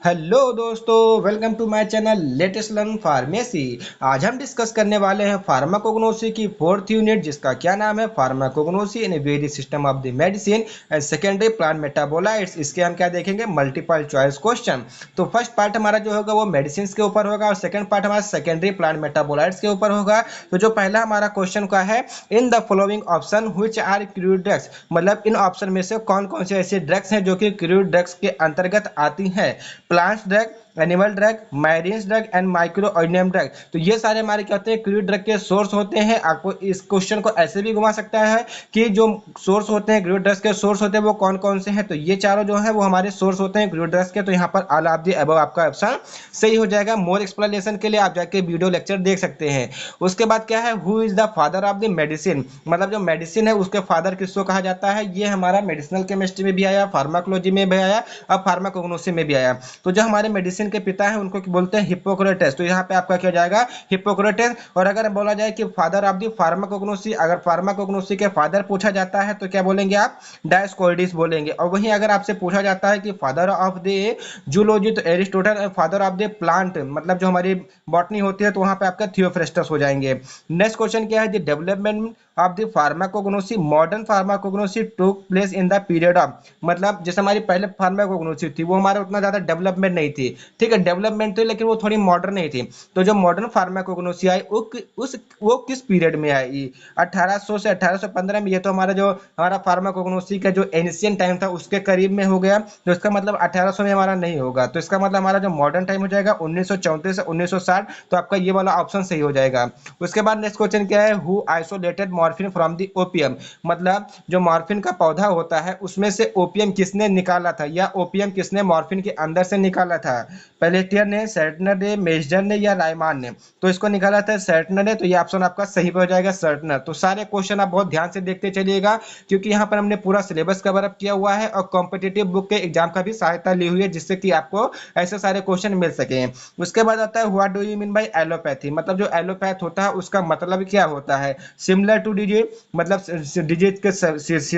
Hello दोस्तों, welcome to my channel latest learn pharmacy. आज हम डिस्कस करने वाले हैं फार्माकोग्नोसी की फोर्थ यूनिट, जिसका क्या नाम है pharmacognosy in various system of the medicine and secondary plant metabolites. इसके हम क्या देखेंगे, मल्टीपल चॉइस क्वेश्चन। तो फर्स्ट पार्ट हमारा जो होगा वो मेडिसिन के ऊपर होगा और सेकंड पार्ट हमारा सेकेंडरी प्लांट मेटाबोलाइट्स के ऊपर होगा। तो जो पहला हमारा क्वेश्चन का है, in the following option which are crude drugs, मतलब इन ऑप्शन में से कौन कौन से ऐसे ड्रग्स हैं जो कि क्रूड ड्रग्स के अंतर्गत आती हैं। Plants drug, animal drug, marines drug and micro organism drug. तो ये सारे हमारे क्या होते हैं, क्रूड ड्रग के सोर्स होते हैं। आपको इस क्वेश्चन को ऐसे भी घुमा सकता है कि जो सोर्स होते हैं क्रूड ड्रग्स के सोर्स होते हैं वो कौन कौन से हैं। तो ये चारों जो है वो हमारे सोर्स होते हैं क्रूड ड्रग्स के। तो यहाँ पर ऑल ऑफ द अबव आपका ऑप्शन सही हो जाएगा। मोर एक्सप्लेनेशन के लिए आप जाके वीडियो लेक्चर देख सकते हैं। उसके बाद क्या है, who is the father of the medicine, मतलब जो मेडिसिन है उसके फादर किसको कहा जाता है। ये हमारा मेडिसिनल केमिस्ट्री में भी आया, फार्माकोलॉजी में भी आया, अब फार्माकोग्नोसी में भी आया। तो जो हमारे मेडिसिन के पिता हैं उनको बोलते हैं हिप्पोक्रेटस। तो यहाँ पे आपका क्या जाएगा, हिप्पोक्रेटस। और अगर बोला जाए कि फादर ऑफ द फार्माकोग्नोसी, अगर फार्माकोग्नोसी के फादर पूछा जाता है तो क्या बोलेंगे आप, डायोस्कोरिड्स बोलेंगे। और वहीं अगर आपसे पूछा जाता है कि फादर ऑफ द जूलॉजी, तो Aristotle. Father of the plant, मतलब जो हमारी बॉटनी होती है, तो वहां पे आपका थियोफ्रेस्टस हो जाएंगे। नेक्स्ट क्वेश्चन क्या है, the development of the pharmacognosy, modern pharmacognosy took place in the period of, मतलब जैसे हमारी पहले फार्माकोग्नोसी थी वो हमारा उतना ज्यादा डेवलपमेंट नहीं थी, ठीक है, डेवलपमेंट थी लेकिन वो थोड़ी मॉडर्न नहीं थी। तो जो मॉडर्न फार्माकोग्नोसी आई वो किस पीरियड में आई, 1800 से 1815 में। ये तो हमारा जो हमारा फार्माकोग्नोसी का जो एंशियंट टाइम था उसके करीब में हो गया। तो इसका मतलब 1800 में हमारा नहीं होगा। तो इसका मतलब हमारा जो मॉडर्न टाइम हो जाएगा 1934 से 1960। तो आपका ये वाला ऑप्शन सही हो जाएगा। उसके बाद नेक्स्ट क्वेश्चन क्या है, who isolated morphine from the opium, मतलब जो मॉर्फिन का पौधा होता है उसमें से ओपियम किसने निकाला था, या ओपियम किसने मॉर्फिन के अंदर से निकाला था। पेलेटियर ने, सर्टनर ने, मेजर ने या रायमान ने। तो इसको निकाला था सर्टनर ने। तो ये ऑप्शन आपका सही हो जाएगा, सर्टनर। तो सारे क्वेश्चन आप बहुत ध्यान से देखते चलिएगा, क्योंकि यहाँ पर हमने पूरा सिलेबस कवर अप किया हुआ है और कॉम्पिटिटिव बुक के एग्जाम का भी सहायता ली हुई है, जिससे कि आपको ऐसे सारे क्वेश्चन मिल सके। उसके बाद आता है, what do you mean by allopathy, मतलब जो एलोपैथ होता है उसका मतलब क्या होता है। सिमिलर टू डिजीज, मतलब डिजीज के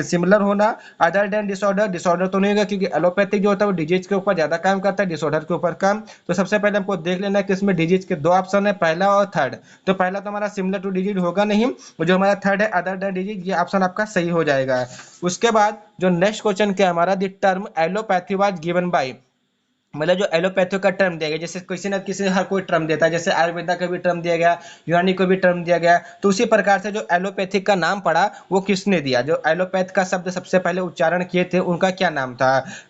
सिमिलर होना। अदर देन डिसऑर्डर, डिसऑर्डर तो नहीं होगा क्योंकि एलोपैथिक जो होता है वो डिजीज के ऊपर ज्यादा काम करता है, डिसऑर्डर के ऊपर कम। तो सबसे पहले हमको देख लेना है कि इसमें डिजीज के दो ऑप्शन है, पहला और थर्ड। तो पहला तो हमारा सिमिलर टू डिजीज होगा नहीं, और जो हमारा थर्ड है अदर देन डिजीज, ये ऑप्शन आपका सही हो जाएगा। उसके बाद जो नेक्स्ट क्वेश्चन क्या हमारा, the term allopathy was given by, मतलब जो एलोपैथी का टर्म दिया गया, जैसे किसी ना किसी हर कोई टर्म देता है, जैसे आयुर्वेदा का भी टर्म दिया गया, यूनानी को भी टर्म दिया गया। तो उसी प्रकार से जो एलोपैथिक का नाम पड़ा वो किसने दिया, जो एलोपैथ का शब्द सबसे पहले उच्चारण किए थे उनका क्या नाम था।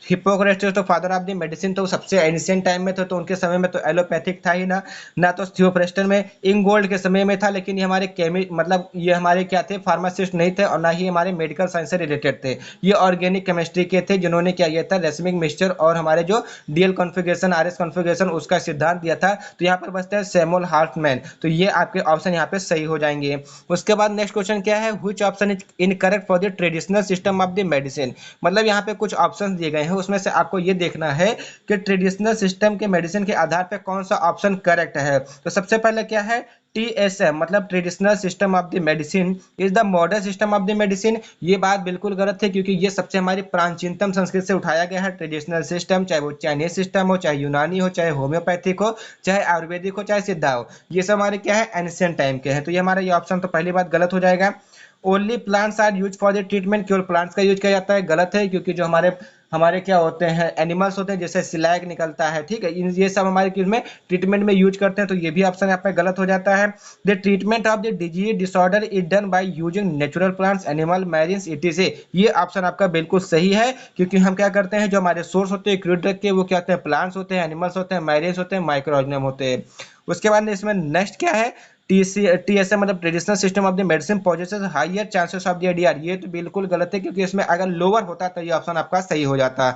हिप्पोक्रेटस तो फादर ऑफ द मेडिसिन, तो सबसे एंशिएंट टाइम में थे, तो उनके समय में तो एलोपैथिक था ही ना। ना तो थियोफ्रेस्टन में, इंगोल्ड के समय में था, लेकिन ये हमारे केमी, मतलब ये हमारे क्या थे, फार्मासिस्ट नहीं थे और ना ही हमारे मेडिकल साइंस से रिलेटेड थे। ये ऑर्गेनिक केमिस्ट्री के थे, जिन्होंने क्या किया था, रेसमिक मिक्सचर और हमारे जो डीएल कॉन्फ़िगरेशन, आरएस कॉन्फ़िगरेशन, उसका सिद्धांत दिया था। तो यहाँ पर बचता है सैमुअल हार्टमैन। तो ये आपके ऑप्शन यहाँ पे सही हो जाएंगे। उसके बाद नेक्स्ट क्वेश्चन क्या है, which option is incorrect for the traditional system of the medicine, मतलब यहाँ पे कुछ ऑप्शन दिए गए हैं, उसमें से आपको ये देखना है कि ट्रेडिशनल सिस्टम के मेडिसिन के आधार पर कौन सा ऑप्शन करेक्ट है। तो सबसे पहले क्या है, टीएसएम, मतलब traditional system of the medicine is the modern system of the medicine. ये बात बिल्कुल गलत है, क्योंकि ये सबसे हमारी प्राचीनतम संस्कृत से उठाया गया है। ट्रेडिशनल सिस्टम, चाहे वो चाइनीज सिस्टम हो, चाहे यूनानी हो, चाहे होम्योपैथिक हो, चाहे आयुर्वेदिक हो, चाहे सिद्धा हो, ये सब हमारे क्या है, एंशिएंट टाइम के हैं। तो ये हमारा ये ऑप्शन तो पहली बात गलत हो जाएगा। Only plants are use for the treatment, केवल प्लांट्स का यूज किया जाता है, गलत है, क्योंकि जो हमारे हमारे क्या होते हैं, एनिमल्स होते हैं, जैसे सिलैग निकलता है, ठीक है, ये सब हमारे किस में ट्रीटमेंट में यूज करते हैं। तो ये भी ऑप्शन यहाँ पे गलत हो जाता है। The treatment of the disease disorder is done by using natural plants, animal, marines, etc. ये ऑप्शन आपका बिल्कुल सही है, क्योंकि हम क्या करते हैं, जो हमारे सोर्स होते हैं क्रूड ड्रग के, वो क्या होते हैं, प्लांट्स होते हैं, एनिमल्स होते हैं, मैरिन्स होते हैं, माइक्रो ऑर्गेनिज्म होते हैं। उसके बाद इसमें नेक्स्ट क्या है, टीएसएम, मतलब traditional system of the medicine possesses higher chances of the ADR. ये तो बिल्कुल गलत है, क्योंकि इसमें अगर लोअर होता तो ये ऑप्शन आपका सही हो जाता।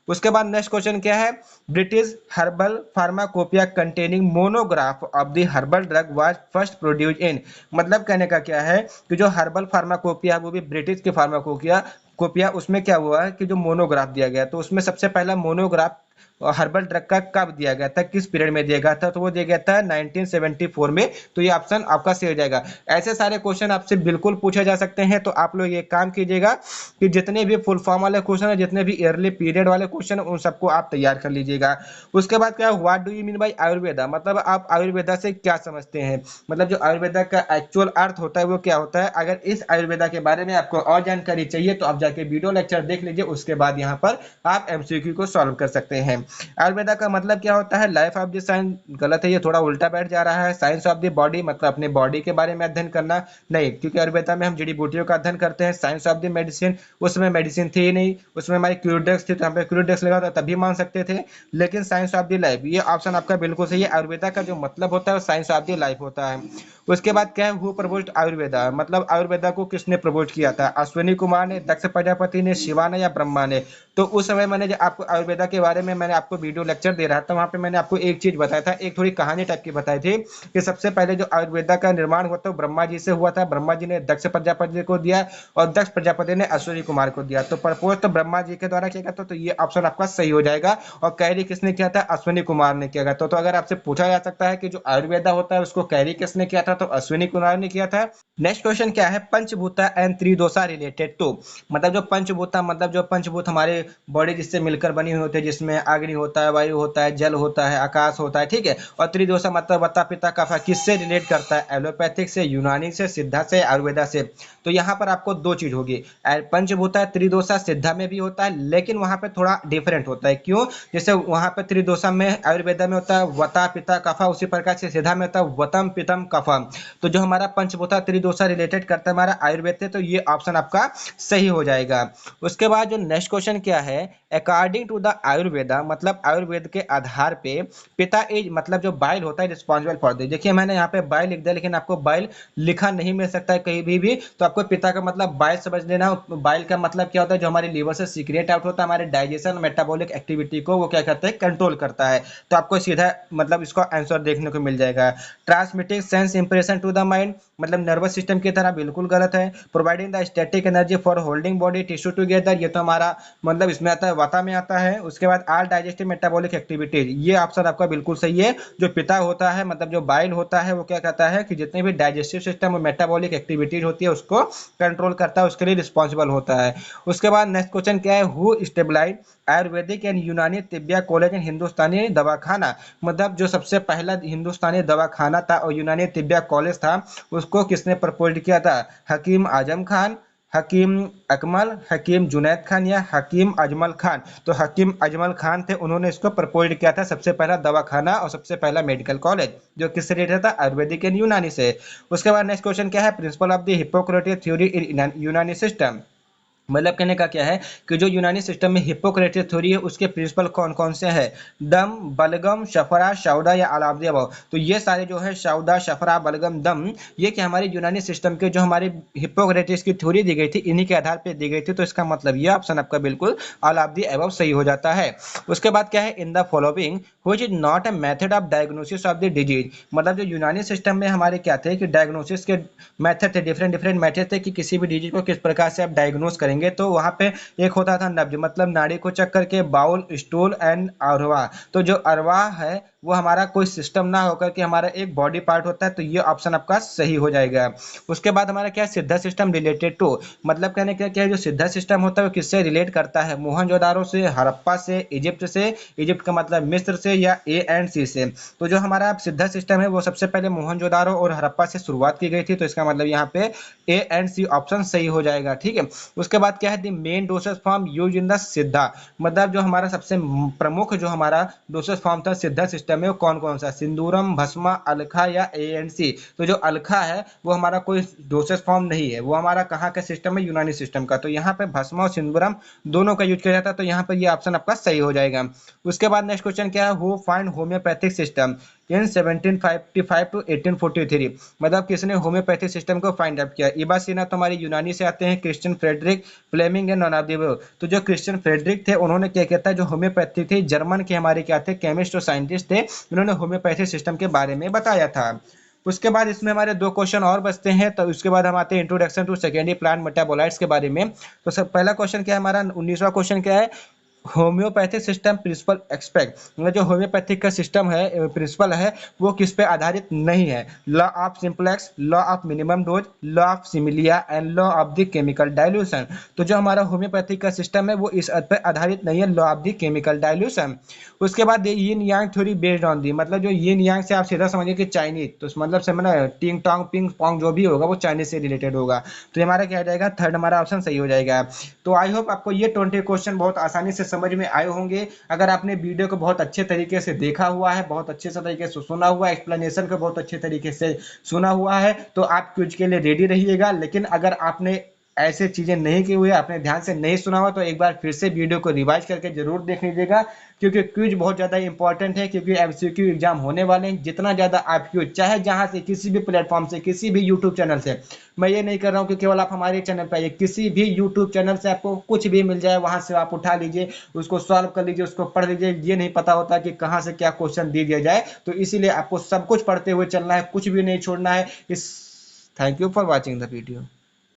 उसके बाद नेक्स्ट क्वेश्चन क्या है, British herbal pharmacopoeia containing monograph of the herbal drug was first produce in, मतलब कहने का क्या है कि जो हर्बल फार्माकोपिया, वो भी ब्रिटिश के फार्माकोपिया, उसमें क्या हुआ है कि जो मोनोग्राफ दिया गया, तो उसमें सबसे पहला मोनोग्राफ हर्बल ड्रग का कब दिया गया था, किस पीरियड में दिया गया था, तो वो दिया गया था 1974 में। तो ये ऑप्शन आपका सही हो जाएगा। ऐसे सारे क्वेश्चन आपसे बिल्कुल पूछे जा सकते हैं, तो आप लोग ये काम कीजिएगा कि जितने भी फुल फॉर्म वाले क्वेश्चन है, जितने भी ईयरली पीरियड वाले क्वेश्चन उन सबको आप तैयार कर लीजिएगा। उसके बाद क्या, what do you mean by Ayurveda, मतलब आप आयुर्वेदा से क्या समझते हैं, मतलब जो आयुर्वेदा का एक्चुअल अर्थ होता है वो क्या होता है। अगर इस आयुर्वेदा के बारे में आपको और जानकारी चाहिए तो आप जाके वीडियो लेक्चर देख लीजिए, उसके बाद यहाँ पर आप एमसीक्यू को सॉल्व कर सकते हैं। आयुर्वेदा का मतलब क्या होता है, लाइफ ऑफ द साइंस, गलत है, ये थोड़ा उल्टा बैठ जा रहा है। साइंस ऑफ द बॉडी मतलब अपने बॉडी के बारे में अध्ययन करना, नहीं, क्योंकि आयुर्वेदा में हम जड़ी बूटियों का अध्ययन करते हैं। साइंस ऑफ द मेडिसिन, उसमें मेडिसिन थी ही नहीं, उसमें हमारी क्यूरडेक्स थी, तो हम पे क्यूरडेक्स लगा था तभी मान सकते थे। लेकिन साइंस ऑफ द लाइफ, ये ऑप्शन आपका बिल्कुल सही है। आयुर्वेदा का जो मतलब होता है वो साइंस ऑफ द लाइफ होता है। उसके बाद क्या है, हु प्रपोज्ड आयुर्वेदा, मतलब आयुर्वेदा को किसने प्रपोज किया था, अश्विनी कुमार ने, दक्ष प्रजापति ने, शिवा ने या ब्रह्मा ने। तो उस समय मैंने जब आपको आयुर्वेदा के बारे में मैंने आपको वीडियो लेक्चर दे रहा था, वहां पे मैंने आपको एक चीज बताया था, एक थोड़ी कहानी टाइप की बताई थी कि सबसे पहले जो आयुर्वेदा का निर्माण हुआ था वो ब्रह्मा जी से हुआ था। ब्रह्मा जी ने दक्ष प्रजापति को दिया और दक्ष प्रजापति ने अश्विनी कुमार को दिया। तो प्रपोज तो ब्रह्मा जी के द्वारा किया गया था, तो ये ऑप्शन आपका सही हो जाएगा। और कैरी किसने किया था, अश्विनी कुमार ने किया गया था। तो अगर आपसे पूछा जा सकता है कि जो आयुर्वेदा होता है उसको कैरी किसने किया था, तो अश्विनी कुमार ने किया था। नेक्स्ट क्वेश्चन क्या है, पंचभूता एंड त्रिदोषा रिलेटेड टू, मतलब जो पंचभूता मतलब जो पंचभूत हमारे बॉडी जिससे मिलकर बनी हुई होती है, जिसमें अग्नि होता है, वायु होता है, जल होता है, आकाश होता है, ठीक है। और त्रिदोषा मतलब वत्ता पिता कफा, किससे रिलेट करता है, एलोपैथिक से, यूनानी से, सिद्धा से, आयुर्वेदा से। तो यहाँ पर आपको दो चीज होगी, पंचभूता त्रिदोषा सिद्धा में भी होता है, लेकिन वहां पे थोड़ा डिफरेंट होता है। क्यों, जैसे वहां पे त्रिदोषा में आयुर्वेदा में होता है वता पिता कफा, उसी प्रकार से सिद्धा में होता है वतम पितम कफम। तो जो हमारा पंचभूता त्रिदोषा रिलेटेड करता है हमारा आयुर्वेद से, तो ये ऑप्शन आपका सही हो जाएगा। उसके बाद जो नेक्स्ट क्वेश्चन क्या है, अकॉर्डिंग टू द आयुर्वेदा, मतलब आयुर्वेद के आधार पे पिता इज, मतलब जो बाइल होता है रिस्पॉन्सिबल फॉर दिस। देखिए मैंने यहाँ पे बाइल लिख दिया, लेकिन आपको बाइल लिखा नहीं मिल सकता है कहीं भी, तो आपको पिता का मतलब बाइल समझ लेना। बाइल का मतलब क्या होता है, जो हमारी लीवर से सीक्रेट आउट होता है, हमारे डाइजेशन मेटाबॉलिक एक्टिविटी को वो क्या करता है, कंट्रोल करता है। तो आपको सीधा मतलब इसका आंसर देखने को मिल जाएगा। Transmitting sense impression to the mind, मतलब नर्वस सिस्टम की तरह, बिल्कुल गलत है। Providing the static energy for holding body tissue together, ये तो हमारा मतलब इसमें आता है, वाता में आता है। उसके बाद आल डाइजेस्टिव मेटाबॉलिक एक्टिविटीज, ये ऑप्शन आपका बिल्कुल सही है। जो पिता होता है मतलब जो बाइल होता है वो क्या कहता है कि जितने भी डाइजेस्टिव सिस्टम और मेटाबॉलिक एक्टिविटीज होती है उसको कंट्रोल करता है, उसके लिए रिस्पॉन्सिबल होता है। उसके बाद नेक्स्ट क्वेश्चन क्या है, हु स्टेबलाइज आयुर्वेदिक एंड यूनानी तिब्बिया कॉलेज एंड हिंदुस्तानी दवाखाना, मतलब जो सबसे पहला हिंदुस्तानी दवाखाना था और यूनानी तिब्बिया कॉलेज था, उसको किसने प्रपोज किया था, हकीम आजम खान, हकीम अकमल, हकीम जुनैद खान या हकीम अजमल खान। तो हकीम अजमल खान थे, उन्होंने इसको प्रपोज किया था, सबसे पहला दवाखाना और सबसे पहला मेडिकल कॉलेज जो किससे रिलेटेड था, आयुर्वेदिक एंड यूनानी से। उसके बाद नेक्स्ट क्वेश्चन क्या है, principle of the Hippocrates theory इन यूनानी सिस्टम, मतलब कहने का क्या है कि जो यूनानी सिस्टम में हिप्पोक्रेटिस थ्योरी है उसके प्रिंसिपल कौन कौन से हैं, दम, बलगम, शफरा, शौदा या अलाब्दे अबव। तो ये सारे जो है शौदा, शफरा, बलगम, दम, ये कि हमारे यूनानी सिस्टम के जो हमारे हिप्पोक्रेटिस की थ्योरी दी गई थी इन्हीं के आधार पर दी गई थी। तो इसका मतलब ये ऑप्शन आपका बिल्कुल अलाब्दे अबव सही हो जाता है। उसके बाद क्या है, in the following which is not a method of diagnosis of the disease, मतलब जो यूनानी सिस्टम में हमारे क्या थे कि डायग्नोसिस के मेथड थे, डिफरेंट डिफरेंट मेथड थे कि किसी भी डिजीज को किस प्रकार से आप डायग्नोस करेंगे। तो वहां पे एक होता था नब्ज, मतलब नाड़ी को चेक करके, बाउल, स्टूल एंड अरवा। तो जो अरवा है वो हमारा कोई सिस्टम ना होकर के हमारा एक बॉडी पार्ट होता है, तो ये ऑप्शन आपका सही हो जाएगा। उसके बाद हमारा क्या है, सिद्धा सिस्टम रिलेटेड टू, मतलब कहने का क्या है, जो सिद्धा सिस्टम होता है वो किससे रिलेट करता है, मोहनजोदारो से, हड़प्पा से, इजिप्ट से, इजिप्ट का मतलब मिस्र से, या ए एंड सी से। तो जो हमारा सिद्धा सिस्टम है वो सबसे पहले मोहनजोदारो और हड़प्पा से शुरुआत की गई थी, तो इसका मतलब यहाँ पे ए एंड सी ऑप्शन सही हो जाएगा, ठीक है। उसके बाद क्या है, the main dosage form use in the सिद्धा, मतलब जो हमारा सबसे प्रमुख जो हमारा डोसेज फॉर्म था सिद्धा सिस्टम में वो कौन कौन सा, सिंदूरम, भस्मा, अलखा या ए एंड सी। तो जो अलखा है वो हमारा कोई डोसेज फॉर्म नहीं है, वो हमारा कहाँ का सिस्टम है, यूनानी सिस्टम का। तो यहाँ पे भस्मा और सिंदूरम दोनों का यूज किया जाता है, तो यहाँ पे ये ऑप्शन आपका सही हो जाएगा। उसके बाद नेक्स्ट क्वेश्चन क्या है, who find homeopathic system in 1755 to 1843, मतलब किसने होम्योपैथिक सिस्टम को फाइंड आउट किया। इबासीना तो हमारी यूनानी से आते हैं, क्रिश्चियन फ्रेडरिक, फ्लेमिंग एंड नॉनादिव। तो जो क्रिश्चियन फ्रेडरिक थे उन्होंने क्या किया था, जो होम्योपैथी थी, जर्मन के हमारे क्या थे, केमिस्ट और साइंटिस्ट थे, उन्होंने होम्योपैथिक सिस्टम के बारे में बताया था। उसके बाद इसमें हमारे दो क्वेश्चन और बचते हैं, तो उसके बाद हम आते हैं introduction to secondary plant metabolites के बारे में। तो सब पहला क्वेश्चन क्या है हमारा, 19वां क्वेश्चन क्या है, होम्योपैथिक सिस्टम प्रिंसिपल एक्सपेक्ट, मतलब जो होम्योपैथिक का सिस्टम है, प्रिंसिपल है, वो किस पे आधारित नहीं है। Law of simplex, law of minimum dose, law of similia and law of the chemical dilution. तो जो हमारा होम्योपैथिक का सिस्टम है वो इस पे आधारित नहीं है, law of the chemical dilution. उसके बाद यिन यांग थ्योरी बेस्ड ऑन दी, मतलब जो यिन यांग से आप सीधा समझिए कि चाइनीज, तो मतलब से मतलब टिंग टोंग पिंग पोंग जो भी होगा वो चाइनीज से रिलेटेड होगा। तो ये हमारा क्या हो जाएगा, थर्ड हमारा ऑप्शन सही हो जाएगा। तो आई होप आपको ये 20 क्वेश्चन बहुत आसानी से समझ में आए होंगे। अगर आपने वीडियो को बहुत अच्छे तरीके से देखा हुआ है, बहुत अच्छे से तरीके से सुना हुआ है, एक्सप्लेनेशन को बहुत अच्छे तरीके से सुना हुआ है, तो आप क्विज के लिए रेडी रहिएगा। लेकिन अगर आपने ऐसे चीजें नहीं की हुई है, आपने ध्यान से नहीं सुना हुआ, तो एक बार फिर से वीडियो को रिवाइज करके जरूर देख लीजिएगा, क्योंकि क्विज बहुत ज्यादा इंपॉर्टेंट है। क्योंकि एमसीक्यू एग्जाम होने वाले हैं, जितना ज्यादा आप क्विज चाहे जहां से, किसी भी प्लेटफॉर्म से, किसी भी यूट्यूब चैनल से, मैं ये नहीं कर रहा हूँ कि केवल आप हमारे चैनल पर आइए, किसी भी यूट्यूब चैनल से आपको कुछ भी मिल जाए, वहां से आप उठा लीजिए, उसको सॉल्व कर लीजिए, उसको पढ़ लीजिए। ये नहीं पता होता कि कहाँ से क्या क्वेश्चन दे दिया जाए, तो इसीलिए आपको सब कुछ पढ़ते हुए चलना है, कुछ भी नहीं छोड़ना है। इस thank you for watching the video.